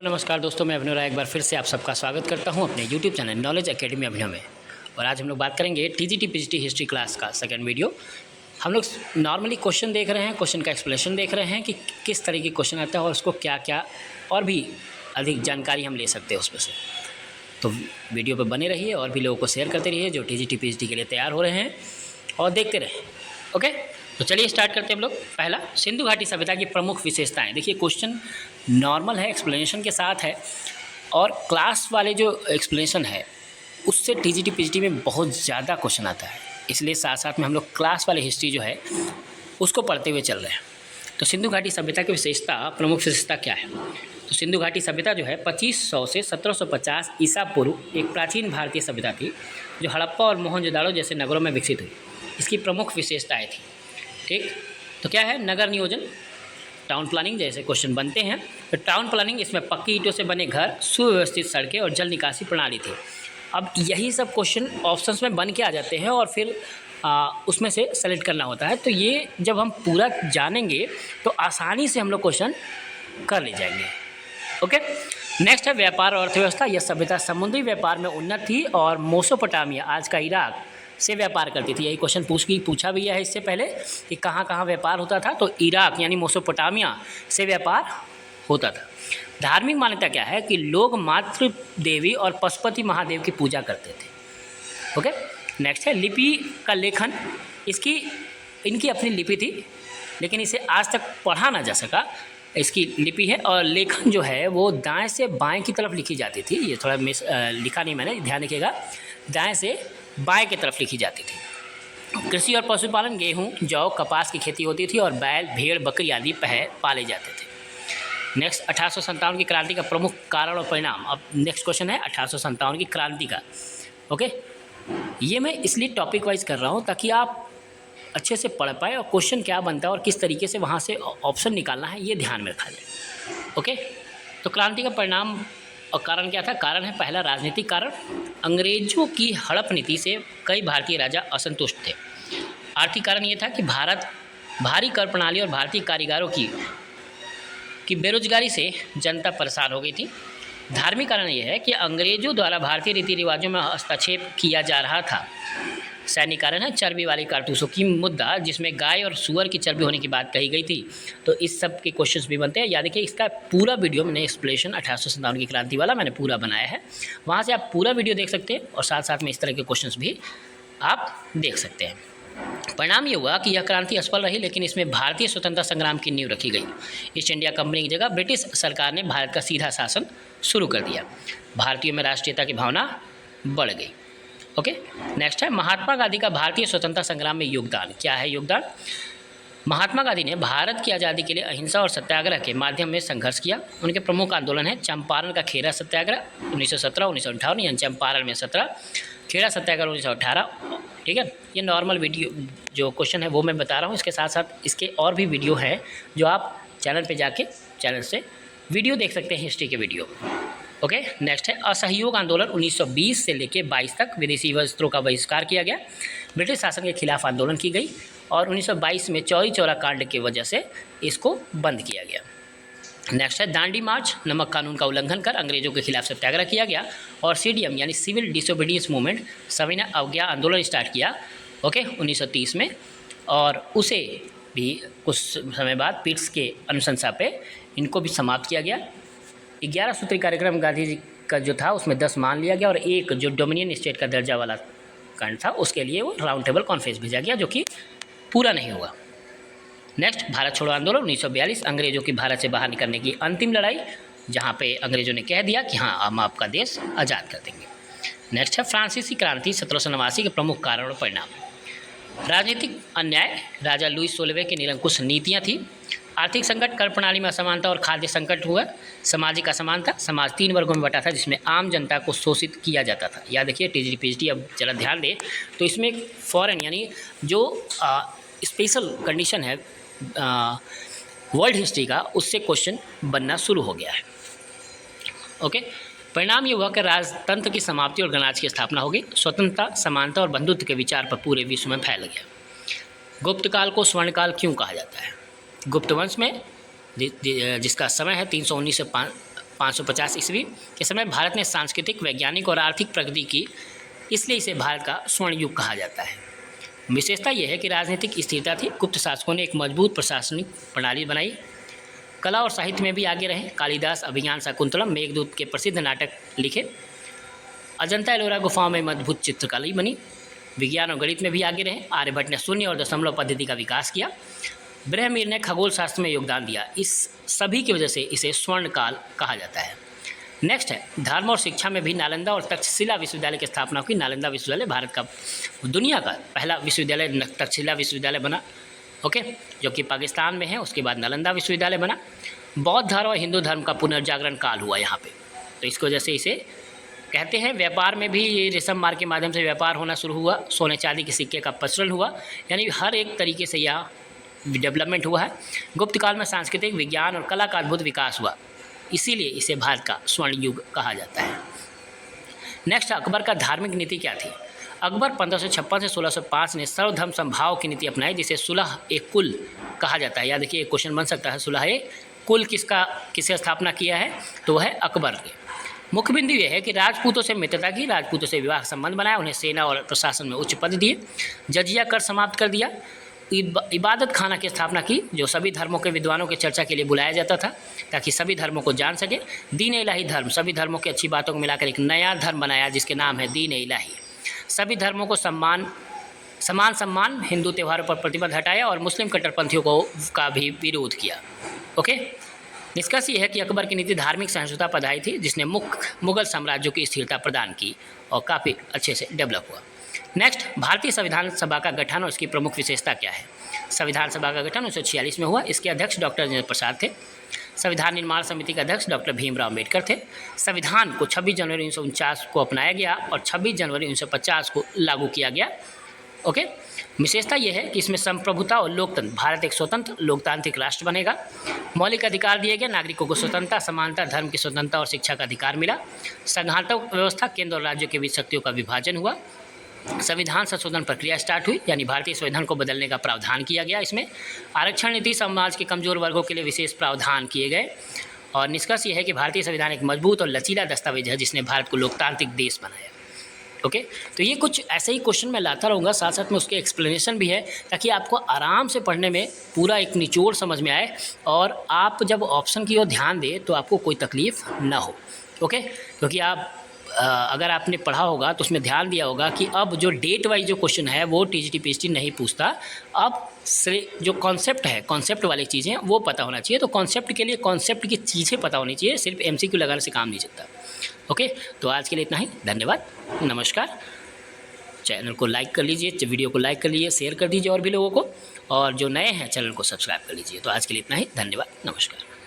नमस्कार दोस्तों, मैं अभिनव राय एक बार फिर से आप सबका स्वागत करता हूं अपने YouTube चैनल नॉलेज एकेडमी अभिनव में। और आज हम लोग बात करेंगे टीजीटी पीजीटी हिस्ट्री क्लास का सेकंड वीडियो। हम लोग नॉर्मली क्वेश्चन देख रहे हैं, क्वेश्चन का एक्सप्लेनेशन देख रहे हैं कि किस तरह के क्वेश्चन आता है और उसको क्या क्या और भी अधिक जानकारी हम ले सकते हैं उसमें से। तो वीडियो पर बने रहिए और भी लोगों को शेयर करते रहिए जो टीजीटी पीजीटी के लिए तैयार हो रहे हैं, और देखते रहें। ओके, तो चलिए स्टार्ट करते हैं हम लोग। पहला, सिंधु घाटी सभ्यता की प्रमुख विशेषताएं। देखिए क्वेश्चन नॉर्मल है, एक्सप्लेनेशन के साथ है, और क्लास वाले जो एक्सप्लेनेशन है उससे टीजीटी पीजीटी में बहुत ज़्यादा क्वेश्चन आता है, इसलिए साथ साथ में हम लोग क्लास वाले हिस्ट्री जो है उसको पढ़ते हुए चल रहे हैं। तो सिंधु घाटी सभ्यता की विशेषता, प्रमुख विशेषता क्या है? तो सिंधु घाटी सभ्यता जो है 2500 से 1750 ईसा पूर्व एक प्राचीन भारतीय सभ्यता थी जो हड़प्पा और मोहनजोदाड़ो जैसे नगरों में विकसित हुई। इसकी प्रमुख विशेषताएँ थी। ठीक, तो क्या है? नगर नियोजन, टाउन प्लानिंग जैसे क्वेश्चन बनते हैं। तो टाउन प्लानिंग, इसमें पक्की ईंटों से बने घर, सुव्यवस्थित सड़कें और जल निकासी प्रणाली थी। अब यही सब क्वेश्चन ऑप्शंस में बन के आ जाते हैं और फिर उसमें से सेलेक्ट करना होता है। तो ये जब हम पूरा जानेंगे तो आसानी से हम लोग क्वेश्चन कर ले जाएंगे। ओके, नेक्स्ट है व्यापार और अर्थव्यवस्था। यह सभ्यता समुद्री व्यापार में उन्नत थी और मेसोपोटामिया, आज का इराक, से व्यापार करती थी। यही क्वेश्चन पूछा भी है इससे पहले कि कहाँ कहाँ व्यापार होता था। तो इराक यानी मेसोपोटामिया से व्यापार होता था। धार्मिक मान्यता क्या है? कि लोग मातृ देवी और पशुपति महादेव की पूजा करते थे। ओके, नेक्स्ट है लिपि का लेखन। इनकी अपनी लिपि थी, लेकिन इसे आज तक पढ़ा ना जा सका। इसकी लिपि है और लेखन जो है वो दाएं से बाएं की तरफ लिखी जाती थी। ये थोड़ा लिखा नहीं मैंने, ध्यान रखिएगा, दाएं से बाएं की तरफ लिखी जाती थी। कृषि और पशुपालन, गेहूं, जौ, कपास की खेती होती थी और बैल, भेड़, बकरी आदि पाले जाते थे। नेक्स्ट, 1857 की क्रांति का प्रमुख कारण और परिणाम। अब नेक्स्ट क्वेश्चन है 1857 की क्रांति का। ओके, ये मैं इसलिए टॉपिक वाइज कर रहा हूँ ताकि आप अच्छे से पढ़ पाए और क्वेश्चन क्या बनता है और किस तरीके से वहाँ से ऑप्शन निकालना है ये ध्यान में रखा जाए। ओके, तो क्रांति का परिणाम और कारण क्या था? कारण है पहला, राजनीतिक कारण। अंग्रेजों की हड़प नीति से कई भारतीय राजा असंतुष्ट थे। आर्थिक कारण ये था कि भारत भारी कर प्रणाली और भारतीय कारीगरों की बेरोजगारी से जनता परेशान हो गई थी। धार्मिक कारण ये है कि अंग्रेजों द्वारा भारतीय रीति रिवाजों में हस्तक्षेप किया जा रहा था। सैनिक कारण है चर्बी वाली कारतूसों की मुद्दा, जिसमें गाय और सुअर की चर्बी होने की बात कही गई थी। तो इस सब के क्वेश्चंस भी बनते हैं। याद रखिए, इसका पूरा वीडियो मैंने एक्सप्लेनेशन 1857 की क्रांति वाला मैंने पूरा बनाया है, वहाँ से आप पूरा वीडियो देख सकते हैं और साथ साथ में इस तरह के क्वेश्चंस भी आप देख सकते हैं। परिणाम ये हुआ कि यह क्रांति असफल रही, लेकिन इसमें भारतीय स्वतंत्रता संग्राम की नींव रखी गई। ईस्ट इंडिया कंपनी की जगह ब्रिटिश सरकार ने भारत का सीधा शासन शुरू कर दिया। भारतीयों में राष्ट्रीयता की भावना बढ़ गई। ओके, नेक्स्ट है महात्मा गांधी का भारतीय स्वतंत्रता संग्राम में योगदान। क्या है योगदान? महात्मा गांधी ने भारत की आज़ादी के लिए अहिंसा और सत्याग्रह के माध्यम में संघर्ष किया। उनके प्रमुख आंदोलन है चंपारण का खेरा सत्याग्रह 1917, 1958, यानी चंपारण में 17, खेड़ा सत्याग्रह 1918। ठीक है, ये नॉर्मल वीडियो जो क्वेश्चन है वो मैं बता रहा हूँ। इसके साथ साथ इसके और भी वीडियो हैं जो आप चैनल पे जाके चैनल से वीडियो देख सकते हैं, हिस्ट्री के वीडियो। ओके, नेक्स्ट है असहयोग आंदोलन 1920 से लेकर 22 तक विदेशी वस्त्रों का बहिष्कार किया गया। ब्रिटिश शासन के खिलाफ आंदोलन की गई और 1922 में चौरी चौरा कांड की वजह से इसको बंद किया गया। नेक्स्ट है दांडी मार्च, नमक कानून का उल्लंघन कर अंग्रेजों के खिलाफ सत्याग्रह किया गया। और सीडीएम यानी सिविल डिसोबीडियंस मूवमेंट, सविनय अवज्ञा आंदोलन स्टार्ट किया। ओके, 1930 में, और उसे भी कुछ समय बाद पिट्स के अनुशंसा पे इनको भी समाप्त किया गया। 11 सूत्री कार्यक्रम गांधी जी का जो था उसमें 10 मान लिया गया और एक जो डोमिनियन स्टेट का दर्जा वाला कांड था उसके लिए वो राउंड टेबल कॉन्फ्रेंस भेजा गया, जो कि पूरा नहीं हुआ। नेक्स्ट, भारत छोड़ो आंदोलन 1942, अंग्रेजों की भारत से बाहर निकलने की अंतिम लड़ाई, जहाँ पे अंग्रेजों ने कह दिया कि हाँ हम आपका देश आज़ाद कर देंगे। नेक्स्ट है फ्रांसीसी क्रांति 1789 के प्रमुख कारण और परिणाम। राजनीतिक अन्याय, राजा लुई 16वें की निरंकुश नीतियाँ थी। आर्थिक संकट, कर प्रणाली में असमानता और खाद्य संकट हुआ। सामाजिक असमानता, समाज 3 वर्गों में बटा था जिसमें आम जनता को शोषित किया जाता था। याद रखिए टीजीटी पीजीटी, अब जरा ध्यान दें तो इसमें फॉरेन यानी जो स्पेशल कंडीशन है वर्ल्ड हिस्ट्री का, उससे क्वेश्चन बनना शुरू हो गया है। ओके, परिणाम ये हुआ कि राजतंत्र की समाप्ति और गणराज्य की स्थापना हो गई। स्वतंत्रता, समानता और बंधुत्व के विचार पर पूरे विश्व में फैल गया। गुप्त काल को स्वर्णकाल क्यों कहा जाता है? गुप्त वंश में जिसका समय है 319 से 550 ईस्वी के समय भारत ने सांस्कृतिक, वैज्ञानिक और आर्थिक प्रगति की, इसलिए इसे भारत का स्वर्ण युग कहा जाता है। विशेषता यह है कि राजनीतिक स्थिरता थी, गुप्त शासकों ने एक मजबूत प्रशासनिक प्रणाली बनाई, कला और साहित्य में भी आगे रहे। कालिदास अभिज्ञान शाकुंतलम, मेघदूत के प्रसिद्ध नाटक लिखे, अजंता एलोरा गुफाओं में मजबूत चित्रकला बनी, विज्ञान और गणित में भी आगे रहे। आर्यभट्ट ने शून्य और दशमलव पद्धति का विकास किया, ब्रह्ममीर ने खगोल शास्त्र में योगदान दिया। इस सभी की वजह से इसे स्वर्ण काल कहा जाता है। नेक्स्ट है धर्म और शिक्षा में भी नालंदा और तक्षशिला विश्वविद्यालय की स्थापना हुई। नालंदा विश्वविद्यालय भारत का, दुनिया का पहला विश्वविद्यालय तक्षशिला विश्वविद्यालय बना, ओके, जो कि पाकिस्तान में है। उसके बाद नालंदा विश्वविद्यालय बना। बौद्ध धर्म और हिंदू धर्म का पुनर्जागरण काल हुआ यहाँ पे, तो इसकी वजह से इसे कहते हैं। व्यापार में भी ये रेशम मार्ग के माध्यम से व्यापार होना शुरू हुआ, सोने चांदी के सिक्के का प्रचलन हुआ, यानी हर एक तरीके से यह डेवलपमेंट हुआ है। गुप्त काल में सांस्कृतिक, विज्ञान और कला का अद्भुत विकास हुआ, इसीलिए इसे भारत का स्वर्ण युग कहा जाता है। नेक्स्ट, अकबर का धार्मिक नीति क्या थी? अकबर 1556 से 1605 ने सर्वधर्म समभाव की नीति अपनाई, जिसे सुलह ए कुल कहा जाता है। याद रखिए, एक क्वेश्चन बन सकता है, सुलह ए कुल किससे स्थापना किया है? तो वह है अकबर ने। मुख्य बिंदु यह है कि राजपूतों से मित्रता की, राजपूतों से विवाह संबंध बनाया, उन्हें सेना और प्रशासन में उच्च पद दिए, जजिया कर समाप्त कर दिया, इबादत खाना की स्थापना की, जो सभी धर्मों के विद्वानों की चर्चा के लिए बुलाया जाता था ताकि सभी धर्मों को जान सके। दीन इलाही धर्म, सभी धर्मों की अच्छी बातों को मिलाकर एक नया धर्म बनाया जिसके नाम है दीन इलाही। सभी धर्मों को समान सम्मान, हिंदू त्योहारों पर प्रतिबंध हटाया और मुस्लिम कट्टरपंथियों का भी विरोध किया। ओके, निष्कर्ष ये है कि अकबर की नीति धार्मिक सहिष्णुता पधाई थी, जिसने मुगल साम्राज्यों की स्थिरता प्रदान की और काफ़ी अच्छे से डेवलप हुआ। नेक्स्ट, भारतीय संविधान सभा का गठन और इसकी प्रमुख विशेषता क्या है? संविधान सभा का गठन 1946 में हुआ। इसके अध्यक्ष डॉक्टर राजेंद्र प्रसाद थे। संविधान निर्माण समिति के अध्यक्ष डॉक्टर भीमराव अम्बेडकर थे। संविधान को 26 जनवरी 1949 को अपनाया गया और 26 जनवरी 1950 को लागू किया गया। ओके, विशेषता यह है कि इसमें संप्रभुता और लोकतंत्र, भारत एक स्वतंत्र लोकतांत्रिक राष्ट्र बनेगा। मौलिक अधिकार दिए गए, नागरिकों को स्वतंत्रता, समानता, धर्म की स्वतंत्रता और शिक्षा का अधिकार मिला। संघात्मक व्यवस्था, केंद्र और राज्यों के बीच शक्तियों का विभाजन हुआ। संविधान संशोधन प्रक्रिया स्टार्ट हुई, यानी भारतीय संविधान को बदलने का प्रावधान किया गया। इसमें आरक्षण नीति, समाज के कमजोर वर्गों के लिए विशेष प्रावधान किए गए। और निष्कर्ष यह है कि भारतीय संविधान एक मजबूत और लचीला दस्तावेज है जिसने भारत को लोकतांत्रिक देश बनाया। ओके, तो ये कुछ ऐसे ही क्वेश्चन मैं लाता रहूँगा, साथ साथ में उसके एक्सप्लेनेशन भी है, ताकि आपको आराम से पढ़ने में पूरा एक निचोड़ समझ में आए और आप जब ऑप्शन की ओर ध्यान दें तो आपको कोई तकलीफ ना हो। ओके, क्योंकि आप अगर आपने पढ़ा होगा तो उसमें ध्यान दिया होगा कि अब जो डेट वाइज जो क्वेश्चन है वो टीजीटी पीएचडी नहीं पूछता। अब जो कॉन्सेप्ट है, कॉन्सेप्ट वाली चीज़ें वो पता होना चाहिए। तो कॉन्सेप्ट के लिए कॉन्सेप्ट की चीज़ें पता होनी चाहिए, सिर्फ एमसीक्यू लगाने से काम नहीं चलता। ओके, तो आज के लिए इतना ही, धन्यवाद, नमस्कार। चैनल को लाइक कर लीजिए, वीडियो को लाइक कर लीजिए, शेयर कर दीजिए और भी लोगों को, और जो नए हैं चैनल को सब्सक्राइब कर लीजिए। तो आज के लिए इतना ही, धन्यवाद, नमस्कार।